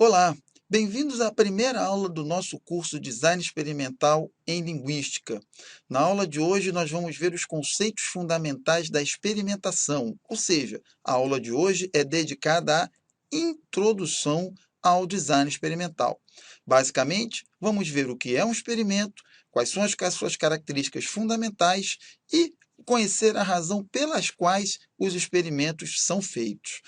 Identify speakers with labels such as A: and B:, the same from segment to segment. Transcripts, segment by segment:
A: Olá, bem-vindos à primeira aula do nosso curso Design Experimental em Linguística. Na aula de hoje, nós vamos ver os conceitos fundamentais da experimentação, ou seja, a aula de hoje é dedicada à introdução ao design experimental. Basicamente, vamos ver o que é um experimento, quais são as suas características fundamentais e conhecer a razão pelas quais os experimentos são feitos.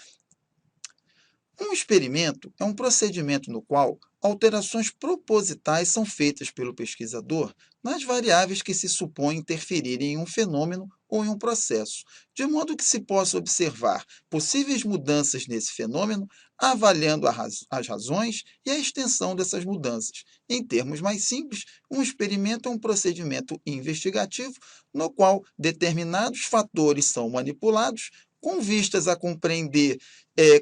A: Um experimento é um procedimento no qual alterações propositais são feitas pelo pesquisador nas variáveis que se supõe interferirem em um fenômeno ou em um processo, de modo que se possa observar possíveis mudanças nesse fenômeno, avaliando as razões e a extensão dessas mudanças. Em termos mais simples, um experimento é um procedimento investigativo no qual determinados fatores são manipulados com vistas a compreender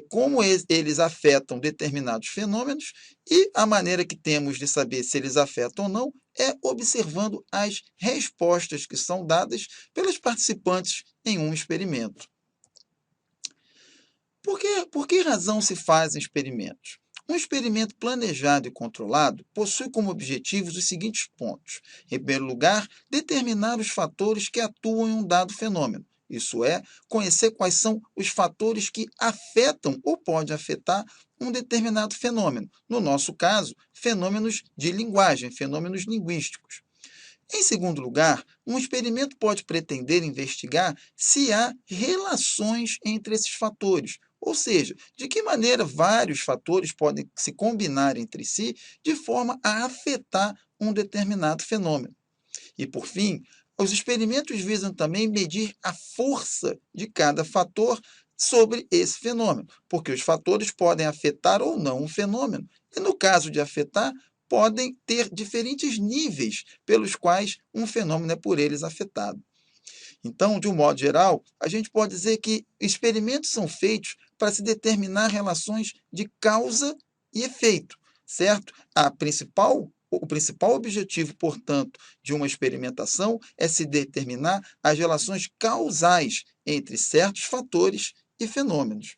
A: como eles afetam determinados fenômenos, e a maneira que temos de saber se eles afetam ou não é observando as respostas que são dadas pelos participantes em um experimento. Por que razão se fazem experimentos? Um experimento planejado e controlado possui como objetivos os seguintes pontos. Em primeiro lugar, determinar os fatores que atuam em um dado fenômeno. Isso é, conhecer quais são os fatores que afetam ou podem afetar um determinado fenômeno. No nosso caso, fenômenos de linguagem, fenômenos linguísticos. Em segundo lugar, um experimento pode pretender investigar se há relações entre esses fatores, ou seja, de que maneira vários fatores podem se combinar entre si de forma a afetar um determinado fenômeno. E, por fim, os experimentos visam também medir a força de cada fator sobre esse fenômeno, porque os fatores podem afetar ou não um fenômeno, e no caso de afetar, podem ter diferentes níveis pelos quais um fenômeno é por eles afetado. Então, de um modo geral, a gente pode dizer que experimentos são feitos para se determinar relações de causa e efeito, certo? O principal objetivo, portanto, de uma experimentação é se determinar as relações causais entre certos fatores e fenômenos.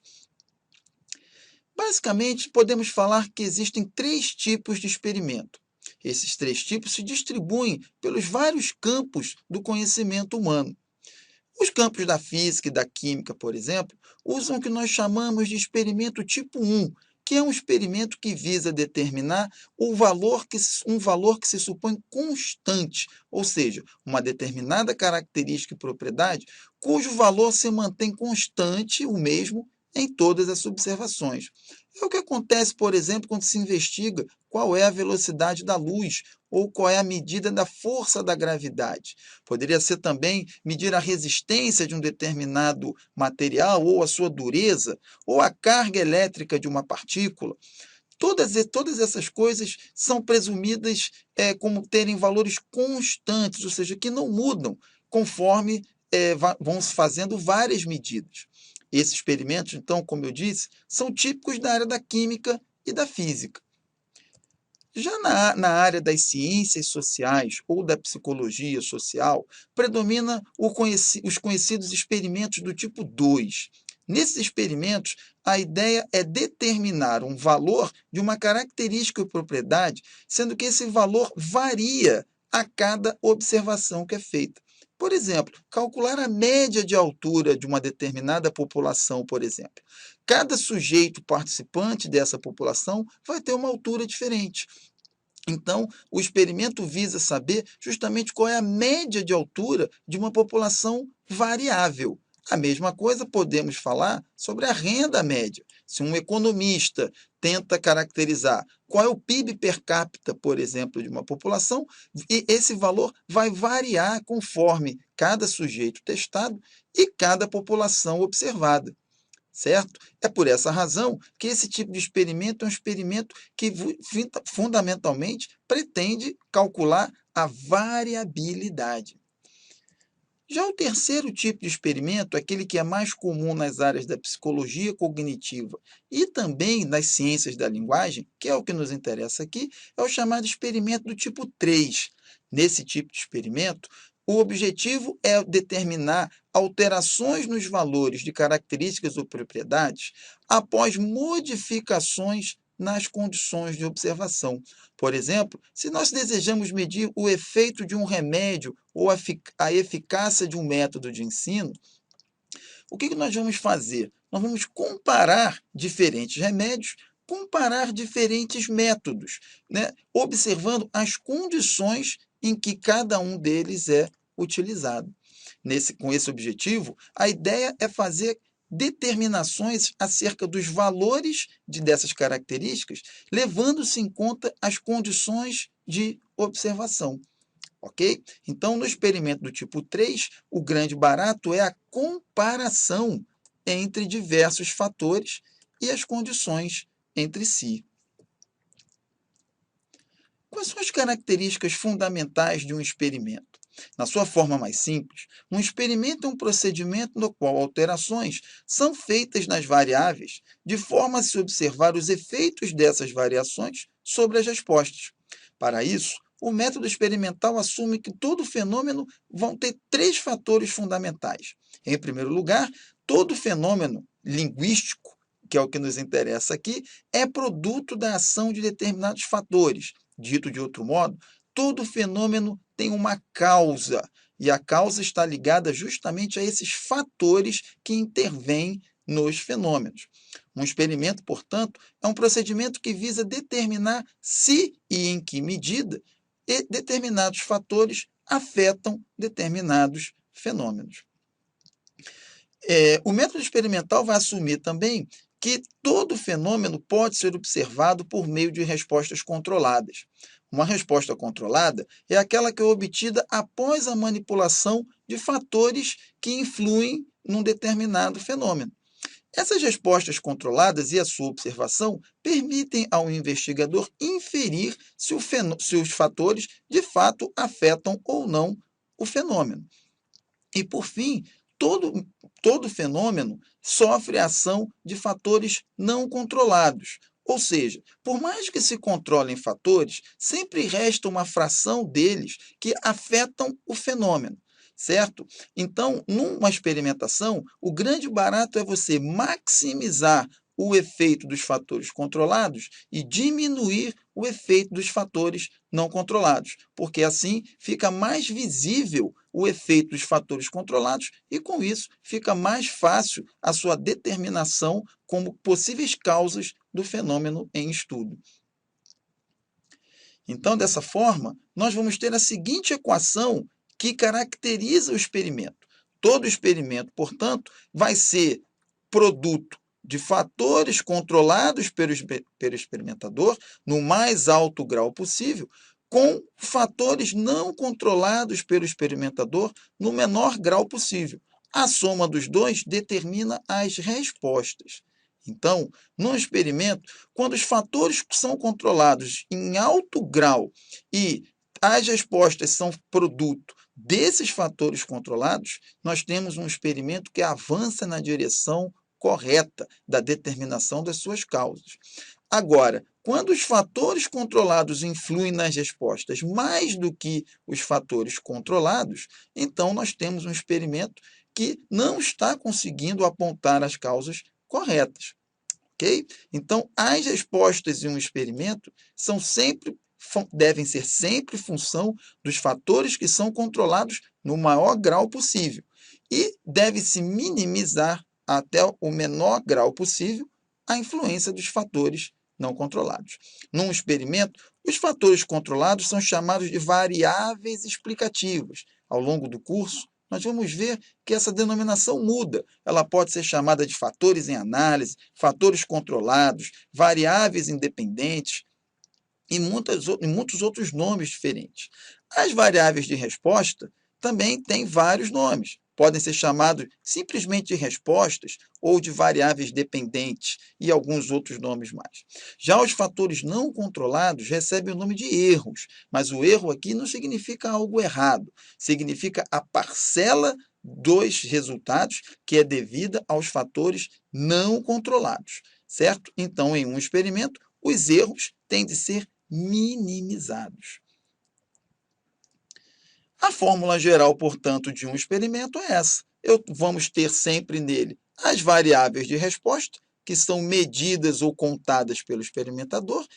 A: Basicamente, podemos falar que existem três tipos de experimento. Esses três tipos se distribuem pelos vários campos do conhecimento humano. Os campos da física e da química, por exemplo, usam o que nós chamamos de experimento tipo 1, que é um experimento que visa determinar um valor que se supõe constante, ou seja, uma determinada característica e propriedade cujo valor se mantém constante, o mesmo, em todas as observações. É o que acontece, por exemplo, quando se investiga qual é a velocidade da luz ou qual é a medida da força da gravidade. Poderia ser também medir a resistência de um determinado material, ou a sua dureza, ou a carga elétrica de uma partícula. Todas essas coisas são presumidas como terem valores constantes, ou seja, que não mudam conforme vão se fazendo várias medidas. Esses experimentos, então, como eu disse, são típicos da área da química e da física. Já na área das ciências sociais ou da psicologia social, predomina os conhecidos experimentos do tipo 2. Nesses experimentos, a ideia é determinar um valor de uma característica ou propriedade, sendo que esse valor varia a cada observação que é feita. Por exemplo, calcular a média de altura de uma determinada população, por exemplo. Cada sujeito participante dessa população vai ter uma altura diferente. Então, o experimento visa saber justamente qual é a média de altura de uma população variável. A mesma coisa podemos falar sobre a renda média. Se um economista tenta caracterizar qual é o PIB per capita, por exemplo, de uma população, e esse valor vai variar conforme cada sujeito testado e cada população observada, certo? É por essa razão que esse tipo de experimento é um experimento que fundamentalmente pretende calcular a variabilidade. Já o terceiro tipo de experimento, aquele que é mais comum nas áreas da psicologia cognitiva e também nas ciências da linguagem, que é o que nos interessa aqui, é o chamado experimento do tipo 3. Nesse tipo de experimento, o objetivo é determinar alterações nos valores de características ou propriedades após modificações nas condições de observação. Por exemplo, se nós desejamos medir o efeito de um remédio ou a eficácia de um método de ensino, o que nós vamos fazer? Nós vamos comparar diferentes remédios, comparar diferentes métodos, né? Observando as condições em que cada um deles é utilizado. Com esse objetivo, a ideia é fazer determinações acerca dos valores dessas características, levando-se em conta as condições de observação. Ok? Então, no experimento do tipo 3, o grande barato é a comparação entre diversos fatores e as condições entre si. Quais são as características fundamentais de um experimento? Na sua forma mais simples, um experimento é um procedimento no qual alterações são feitas nas variáveis, de forma a se observar os efeitos dessas variações sobre as respostas. Para isso, o método experimental assume que todo fenômeno vão ter três fatores fundamentais. Em primeiro lugar, todo fenômeno linguístico, que é o que nos interessa aqui, é produto da ação de determinados fatores. Dito de outro modo, todo fenômeno tem uma causa, e a causa está ligada justamente a esses fatores que intervêm nos fenômenos. Um experimento, portanto, é um procedimento que visa determinar se e em que medida determinados fatores afetam determinados fenômenos. O método experimental vai assumir também que todo fenômeno pode ser observado por meio de respostas controladas. Uma resposta controlada é aquela que é obtida após a manipulação de fatores que influem num determinado fenômeno. Essas respostas controladas e a sua observação permitem ao investigador inferir se os fatores de fato afetam ou não o fenômeno. E, por fim, todo fenômeno sofre a ação de fatores não controlados. Ou seja, por mais que se controlem fatores, sempre resta uma fração deles que afetam o fenômeno, certo? Então, numa experimentação, o grande barato é você maximizar o efeito dos fatores controlados e diminuir o efeito dos fatores não controlados, porque assim fica mais visível o efeito dos fatores controlados e, com isso, fica mais fácil a sua determinação como possíveis causas do fenômeno em estudo. Então, dessa forma, nós vamos ter a seguinte equação que caracteriza o experimento. Todo experimento, portanto, vai ser produto de fatores controlados pelo experimentador no mais alto grau possível, com fatores não controlados pelo experimentador no menor grau possível. A soma dos dois determina as respostas. Então, no experimento, quando os fatores são controlados em alto grau e as respostas são produto desses fatores controlados, nós temos um experimento que avança na direção correta da determinação das suas causas. Agora, quando os fatores controlados influem nas respostas mais do que os fatores controlados, então nós temos um experimento que não está conseguindo apontar as causas corretas. Ok? Então, as respostas em um experimento devem ser sempre função dos fatores que são controlados no maior grau possível e deve-se minimizar até o menor grau possível a influência dos fatores não controlados. Num experimento, os fatores controlados são chamados de variáveis explicativas. Ao longo do curso, nós vamos ver que essa denominação muda. Ela pode ser chamada de fatores em análise, fatores controlados, variáveis independentes e muitos outros nomes diferentes. As variáveis de resposta também têm vários nomes. Podem ser chamados simplesmente de respostas ou de variáveis dependentes e alguns outros nomes mais. Já os fatores não controlados recebem o nome de erros, mas o erro aqui não significa algo errado, significa a parcela dos resultados que é devida aos fatores não controlados, certo? Então, em um experimento, os erros têm de ser minimizados. A fórmula geral, portanto, de um experimento é essa. Vamos ter sempre nele as variáveis de resposta que são medidas ou contadas pelo experimentador,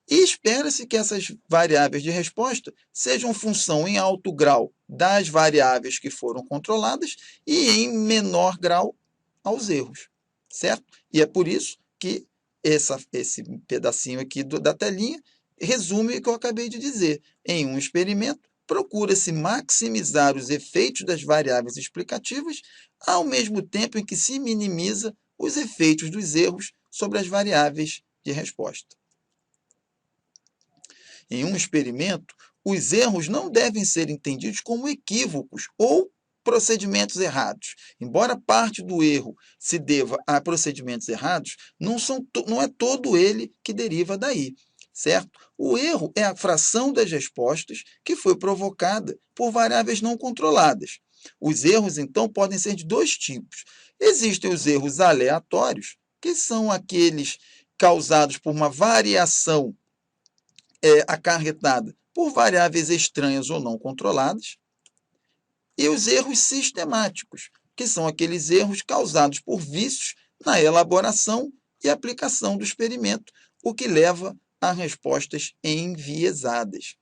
A: e espera-se que essas variáveis de resposta sejam função em alto grau das variáveis que foram controladas e em menor grau aos erros, certo? E é por isso que esse pedacinho aqui da telinha resume o que eu acabei de dizer. Em um experimento, procura-se maximizar os efeitos das variáveis explicativas, ao mesmo tempo em que se minimiza os efeitos dos erros sobre as variáveis de resposta. Em um experimento, os erros não devem ser entendidos como equívocos ou procedimentos errados. Embora parte do erro se deva a procedimentos errados, não é todo ele que deriva daí, certo? O erro é a fração das respostas que foi provocada por variáveis não controladas. Os erros, então, podem ser de dois tipos. Existem os erros aleatórios, que são aqueles causados por uma variação acarretada por variáveis estranhas ou não controladas, e os erros sistemáticos, que são aqueles erros causados por vícios na elaboração e aplicação do experimento, o que leva a respostas enviesadas.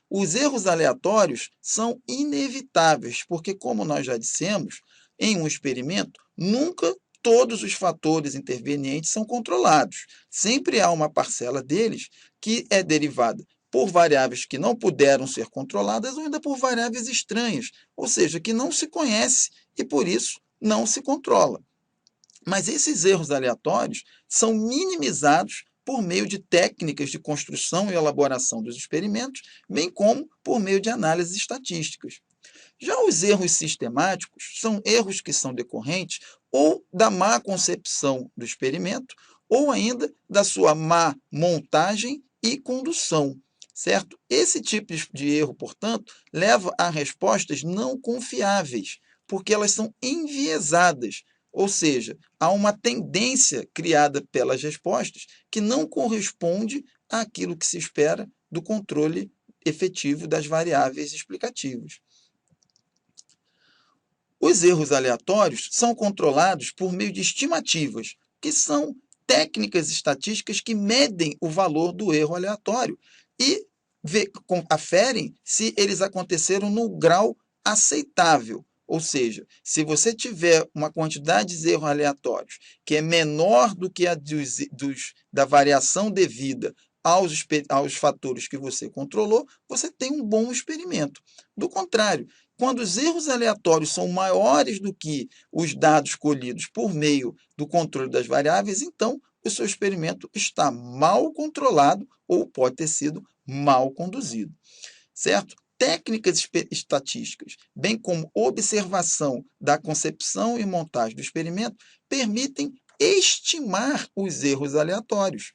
A: Os erros aleatórios são inevitáveis, porque, como nós já dissemos, em um experimento, nunca todos os fatores intervenientes são controlados. Sempre há uma parcela deles que é derivada por variáveis que não puderam ser controladas ou ainda por variáveis estranhas, ou seja, que não se conhece e, por isso, não se controla. Mas esses erros aleatórios são minimizados por meio de técnicas de construção e elaboração dos experimentos, bem como por meio de análises estatísticas. Já os erros sistemáticos são erros que são decorrentes ou da má concepção do experimento, ou ainda da sua má montagem e condução, certo? Esse tipo de erro, portanto, leva a respostas não confiáveis, porque elas são enviesadas, ou seja, há uma tendência criada pelas respostas que não corresponde àquilo que se espera do controle efetivo das variáveis explicativas. Os erros aleatórios são controlados por meio de estimativas, que são técnicas estatísticas que medem o valor do erro aleatório e aferem se eles aconteceram no grau aceitável. Ou seja, se você tiver uma quantidade de erros aleatórios que é menor do que a da variação devida aos fatores que você controlou, você tem um bom experimento. Do contrário, quando os erros aleatórios são maiores do que os dados colhidos por meio do controle das variáveis, então o seu experimento está mal controlado ou pode ter sido mal conduzido, certo? Técnicas estatísticas, bem como observação da concepção e montagem do experimento, permitem estimar os erros aleatórios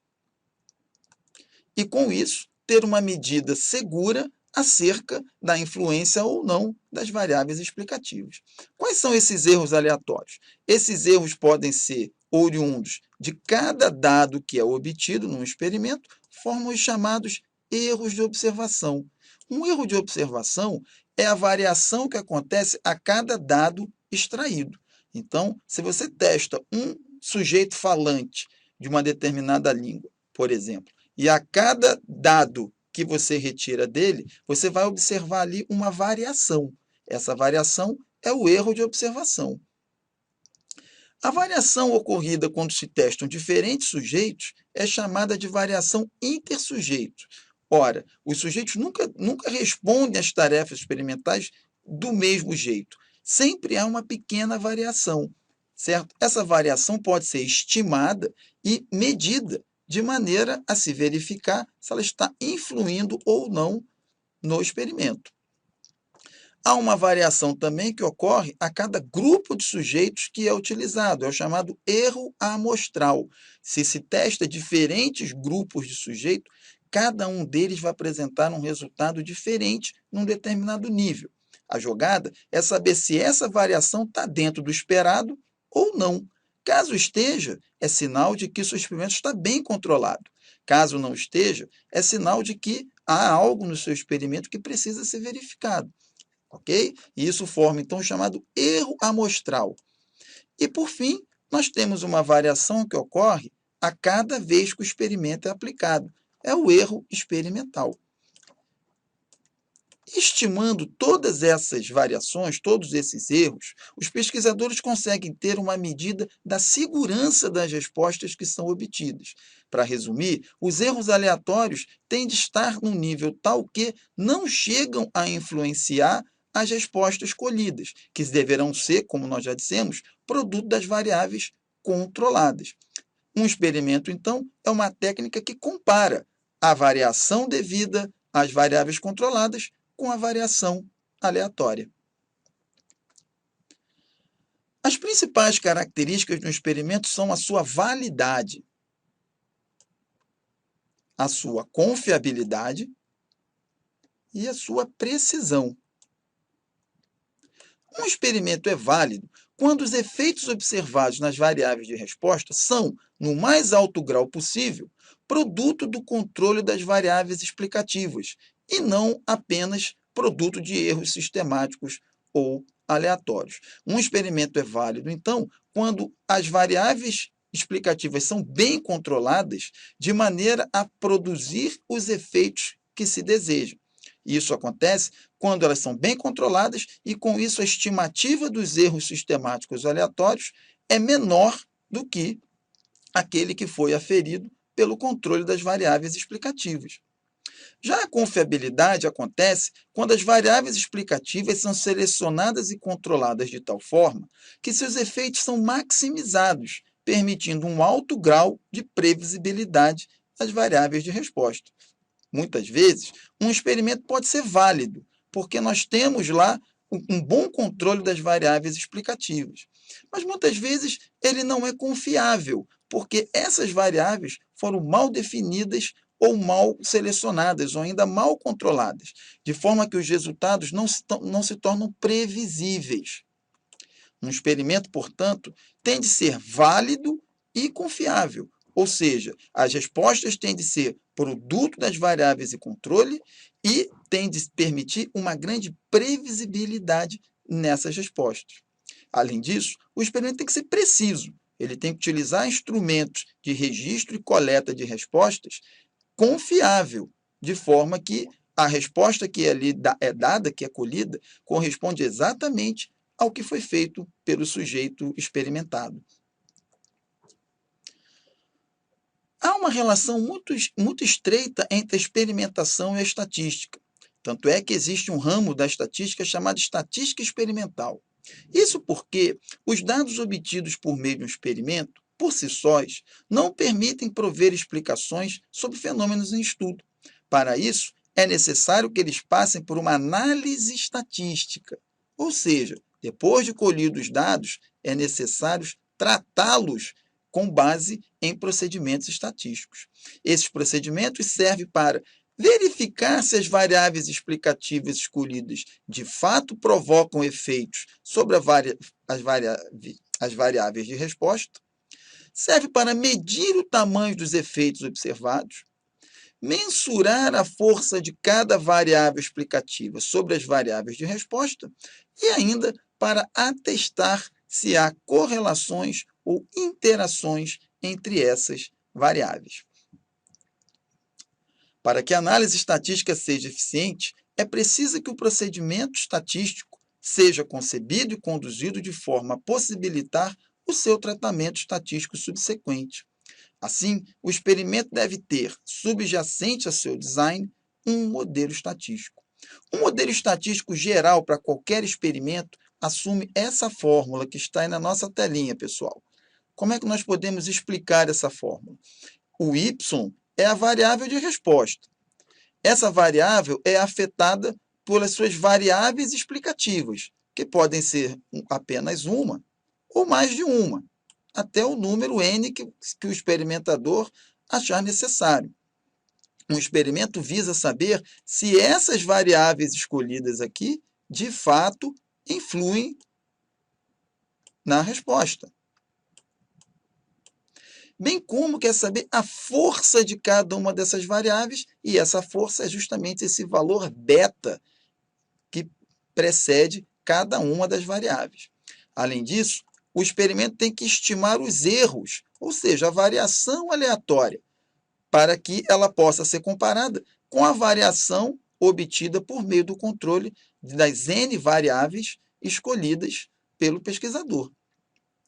A: e, com isso, ter uma medida segura acerca da influência ou não das variáveis explicativas. Quais são esses erros aleatórios? Esses erros podem ser oriundos de cada dado que é obtido num experimento, formam os chamados erros de observação. Um erro de observação é a variação que acontece a cada dado extraído. Então, se você testa um sujeito falante de uma determinada língua, por exemplo, e a cada dado que você retira dele, você vai observar ali uma variação. Essa variação é o erro de observação. A variação ocorrida quando se testam diferentes sujeitos é chamada de variação intersujeito. Ora, os sujeitos nunca respondem às tarefas experimentais do mesmo jeito. Sempre há uma pequena variação, certo? Essa variação pode ser estimada e medida de maneira a se verificar se ela está influindo ou não no experimento. Há uma variação também que ocorre a cada grupo de sujeitos que é utilizado, é o chamado erro amostral. Se testa diferentes grupos de sujeitos, cada um deles vai apresentar um resultado diferente num determinado nível. A jogada é saber se essa variação está dentro do esperado ou não. Caso esteja, é sinal de que o seu experimento está bem controlado. Caso não esteja, é sinal de que há algo no seu experimento que precisa ser verificado. Ok? E isso forma, então, o chamado erro amostral. E, por fim, nós temos uma variação que ocorre a cada vez que o experimento é aplicado. É o erro experimental. Estimando todas essas variações, todos esses erros, os pesquisadores conseguem ter uma medida da segurança das respostas que são obtidas. Para resumir, os erros aleatórios têm de estar num nível tal que não chegam a influenciar as respostas colhidas, que deverão ser, como nós já dissemos, produto das variáveis controladas. Um experimento, então, é uma técnica que compara a variação devida às variáveis controladas com a variação aleatória. As principais características do experimento são a sua validade, a sua confiabilidade e a sua precisão. Um experimento é válido quando os efeitos observados nas variáveis de resposta são, no mais alto grau possível, produto do controle das variáveis explicativas e não apenas produto de erros sistemáticos ou aleatórios. Um experimento é válido, então, quando as variáveis explicativas são bem controladas de maneira a produzir os efeitos que se desejam. Isso acontece quando elas são bem controladas e, com isso, a estimativa dos erros sistemáticos aleatórios é menor do que aquele que foi aferido pelo controle das variáveis explicativas. Já a confiabilidade acontece quando as variáveis explicativas são selecionadas e controladas de tal forma que seus efeitos são maximizados, permitindo um alto grau de previsibilidade das variáveis de resposta. Muitas vezes, um experimento pode ser válido, porque nós temos lá um bom controle das variáveis explicativas. Mas muitas vezes ele não é confiável, porque essas variáveis foram mal definidas ou mal selecionadas, ou ainda mal controladas, de forma que os resultados não se tornam previsíveis. Um experimento, portanto, tem de ser válido e confiável, ou seja, as respostas têm de ser produto das variáveis e controle e tem de permitir uma grande previsibilidade nessas respostas. Além disso, o experimento tem que ser preciso, ele tem que utilizar instrumentos de registro e coleta de respostas confiável, de forma que a resposta que ali é dada, que é colhida, corresponde exatamente ao que foi feito pelo sujeito experimentado. Há uma relação muito estreita entre a experimentação e a estatística. Tanto é que existe um ramo da estatística chamado estatística experimental. Isso porque os dados obtidos por meio de um experimento, por si sós, não permitem prover explicações sobre fenômenos em estudo. Para isso, é necessário que eles passem por uma análise estatística. Ou seja, depois de colhidos os dados, é necessário tratá-los com base em procedimentos estatísticos. Esses procedimentos servem para verificar se as variáveis explicativas escolhidas de fato provocam efeitos sobre as variáveis de resposta, serve para medir o tamanho dos efeitos observados, mensurar a força de cada variável explicativa sobre as variáveis de resposta e ainda para atestar se há correlações ou interações entre essas variáveis. Para que a análise estatística seja eficiente, é preciso que o procedimento estatístico seja concebido e conduzido de forma a possibilitar o seu tratamento estatístico subsequente. Assim, o experimento deve ter, subjacente a seu design, um modelo estatístico. Um modelo estatístico geral para qualquer experimento assume essa fórmula que está aí na nossa telinha, pessoal. Como é que nós podemos explicar essa fórmula? O y é a variável de resposta. Essa variável é afetada pelas suas variáveis explicativas, que podem ser apenas uma ou mais de uma, até o número n que o experimentador achar necessário. Um experimento visa saber se essas variáveis escolhidas aqui, de fato, influem na resposta. Bem como quer saber a força de cada uma dessas variáveis, e essa força é justamente esse valor beta que precede cada uma das variáveis. Além disso, o experimento tem que estimar os erros, ou seja, a variação aleatória, para que ela possa ser comparada com a variação obtida por meio do controle das N variáveis escolhidas pelo pesquisador,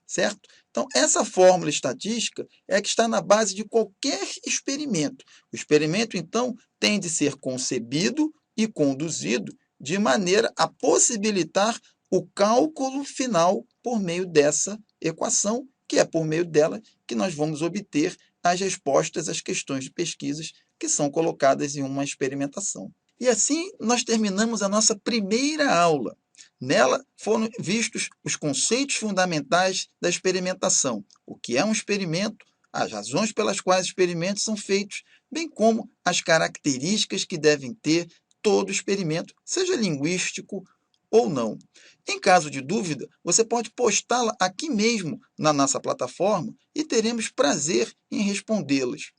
A: certo? Então, essa fórmula estatística é a que está na base de qualquer experimento. O experimento, então, tem de ser concebido e conduzido de maneira a possibilitar o cálculo final por meio dessa equação, que é por meio dela que nós vamos obter as respostas às questões de pesquisas que são colocadas em uma experimentação. E assim nós terminamos a nossa primeira aula. Nela foram vistos os conceitos fundamentais da experimentação, o que é um experimento, as razões pelas quais experimentos são feitos, bem como as características que devem ter todo experimento, seja linguístico ou não. Em caso de dúvida, você pode postá-la aqui mesmo na nossa plataforma e teremos prazer em respondê-las.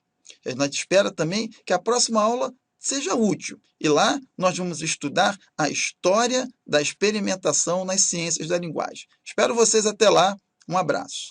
A: A gente espera também que a próxima aula seja útil e lá nós vamos estudar a história da experimentação nas ciências da linguagem. Espero vocês até lá. Um abraço.